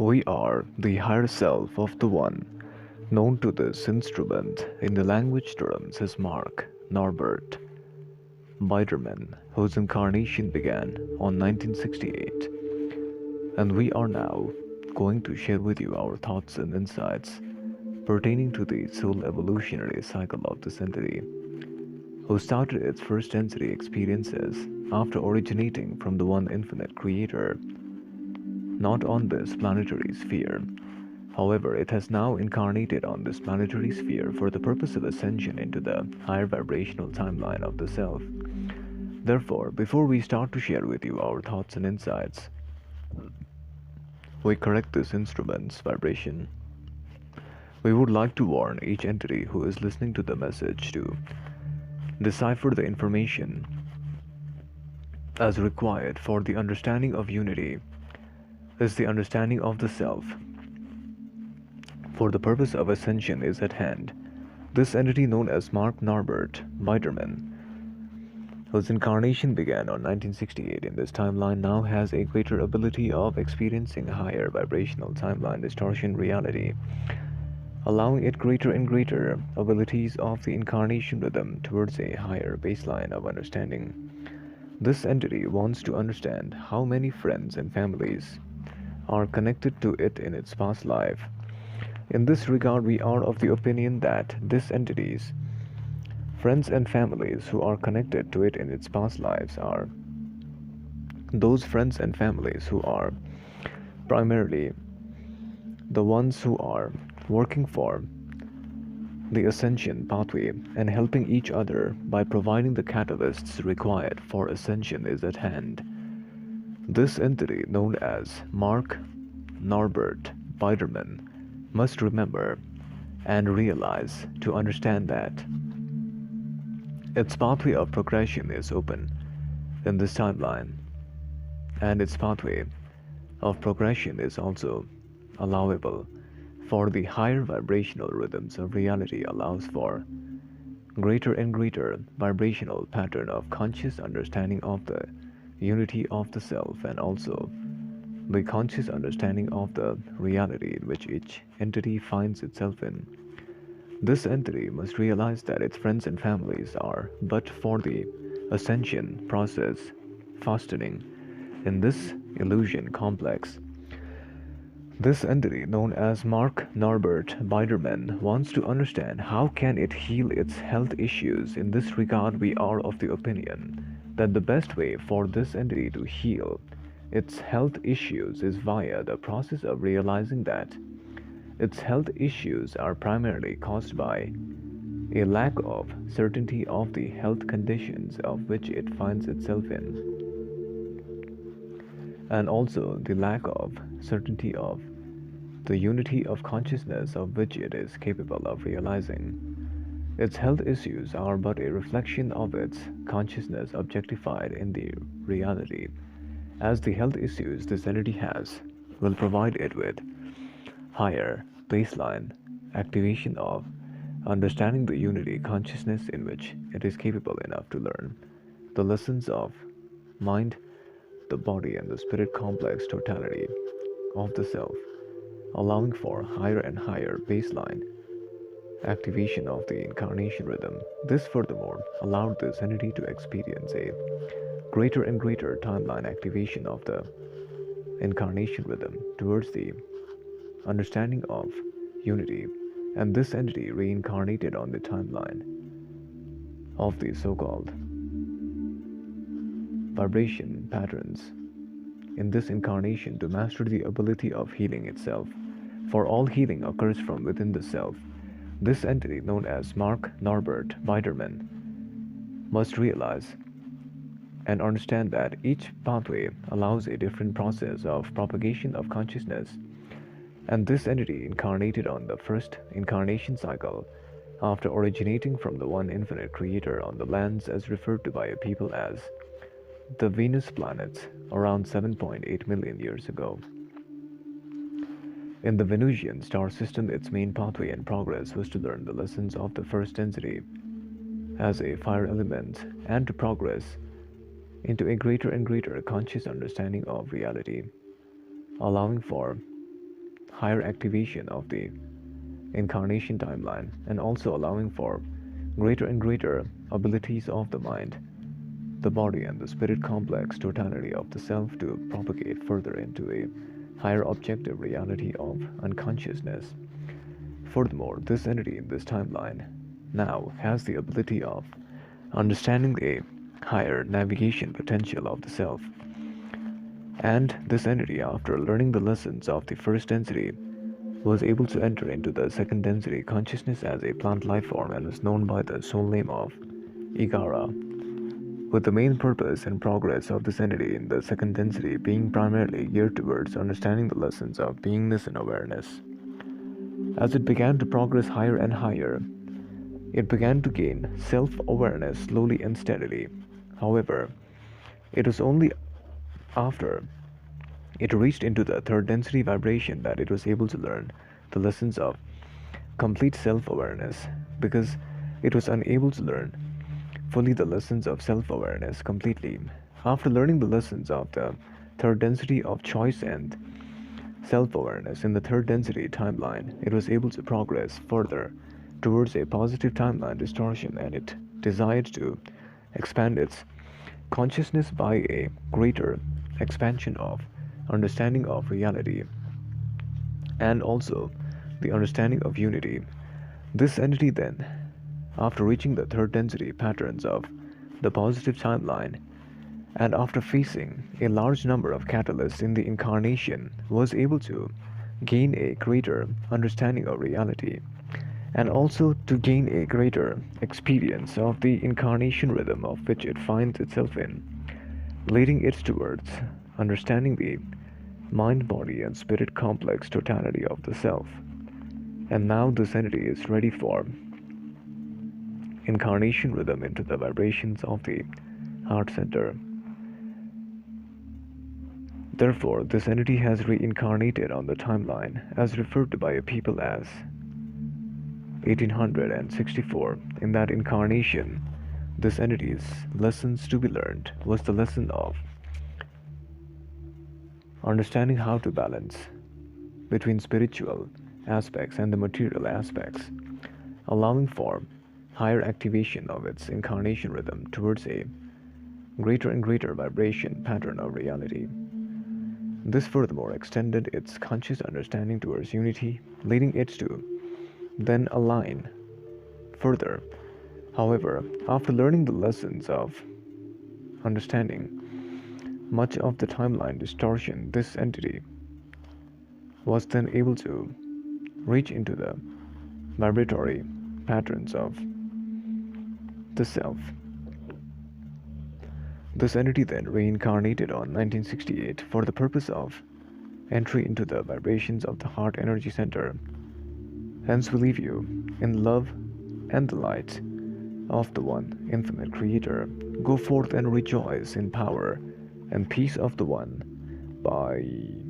We are the higher self of the One, known to this instrument in the language terms as Mark Norbert Biederman, whose incarnation began on 1968, and we are now going to share with you our thoughts and insights pertaining to the soul evolutionary cycle of this entity, who started its first density experiences after originating from the one infinite creator, not on this planetary sphere. However, it has now incarnated on this planetary sphere for the purpose of ascension into the higher vibrational timeline of the self. Therefore, before we start to share with you our thoughts and insights, we correct this instrument's vibration. We would like to warn each entity who is listening to the message to decipher the information as required for the understanding of unity is the understanding of the self. For the purpose of ascension is at hand. This entity known as Mark Norbert Biederman, whose incarnation began on 1968 in this timeline, now has a greater ability of experiencing higher vibrational timeline distortion reality, allowing it greater and greater abilities of the incarnation rhythm towards a higher baseline of understanding. This entity wants to understand how many friends and families are connected to it in its past life. In this regard, we are of the opinion that this entity's friends and families who are connected to it in its past lives are those friends and families who are primarily the ones who are working for the ascension pathway and helping each other by providing the catalysts required for ascension is at hand. This entity, known as Mark Norbert Biederman, must remember and realize to understand that its pathway of progression is open in this timeline, and its pathway of progression is also allowable, for the higher vibrational rhythms of reality allows for greater and greater vibrational pattern of conscious understanding of the unity of the self, and also the conscious understanding of the reality in which each entity finds itself in. This entity must realize that its friends and families are but for the ascension process fastening in this illusion complex. This entity, known as Mark Norbert Biederman, wants to understand how can it heal its health issues. In this regard, we are of the opinion that the best way for this entity to heal its health issues is via the process of realizing that its health issues are primarily caused by a lack of certainty of the health conditions of which it finds itself in, and also the lack of certainty of the unity of consciousness of which it is capable of realizing. Its health issues are but a reflection of its consciousness objectified in the reality, as the health issues this entity has will provide it with higher baseline activation of understanding the unity consciousness in which it is capable enough to learn the lessons of mind, the body, and the spirit complex totality of the self, allowing for higher and higher baseline activation of the incarnation rhythm. This furthermore allowed this entity to experience a greater and greater timeline activation of the incarnation rhythm towards the understanding of unity, and this entity reincarnated on the timeline of the so-called vibration patterns in this incarnation to master the ability of healing itself, for all healing occurs from within the self. This entity, known as Mark Norbert Biederman, must realize and understand that each pathway allows a different process of propagation of consciousness, and this entity incarnated on the first incarnation cycle after originating from the one infinite creator on the lands as referred to by a people as the Venus planets around 7.8 million years ago. In the Venusian star system, its main pathway and progress was to learn the lessons of the first density as a fire element and to progress into a greater and greater conscious understanding of reality, allowing for higher activation of the incarnation timeline, and also allowing for greater and greater abilities of the mind, the body, and the spirit complex totality of the self to propagate further into a higher objective reality of unconsciousness. Furthermore, this entity in this timeline now has the ability of understanding the higher navigation potential of the self. And this entity, after learning the lessons of the first density, was able to enter into the second density consciousness as a plant life form and is known by the soul name of Igara, with the main purpose and progress of this entity in the second density being primarily geared towards understanding the lessons of beingness and awareness. As it began to progress higher and higher, it began to gain self-awareness slowly and steadily. However, it was only after it reached into the third density vibration that it was able to learn the lessons of complete self-awareness, because it was unable to learn fully the lessons of self-awareness completely. After learning the lessons of the third density of choice and self-awareness in the third density timeline, it was able to progress further towards a positive timeline distortion, and it desired to expand its consciousness by a greater expansion of understanding of reality and also the understanding of unity. This entity then, after reaching the third density patterns of the positive timeline, and after facing a large number of catalysts in the incarnation, was able to gain a greater understanding of reality and also to gain a greater experience of the incarnation rhythm of which it finds itself in, leading it towards understanding the mind, body, and spirit complex totality of the self. And now this entity is ready for incarnation rhythm into the vibrations of the heart center. Therefore, this entity has reincarnated on the timeline, as referred to by a people as 1864. In that incarnation, this entity's lessons to be learned was the lesson of understanding how to balance between spiritual aspects and the material aspects, allowing for higher activation of its incarnation rhythm towards a greater and greater vibration pattern of reality. This furthermore extended its conscious understanding towards unity, leading it to then align further. However, after learning the lessons of understanding much of the timeline distortion, this entity was then able to reach into the vibratory patterns of the self. This entity then reincarnated on 1968 for the purpose of entry into the vibrations of the heart energy center. Hence we leave you in love and the light of the one infinite creator. Go forth and rejoice in power and peace of the one. Bye.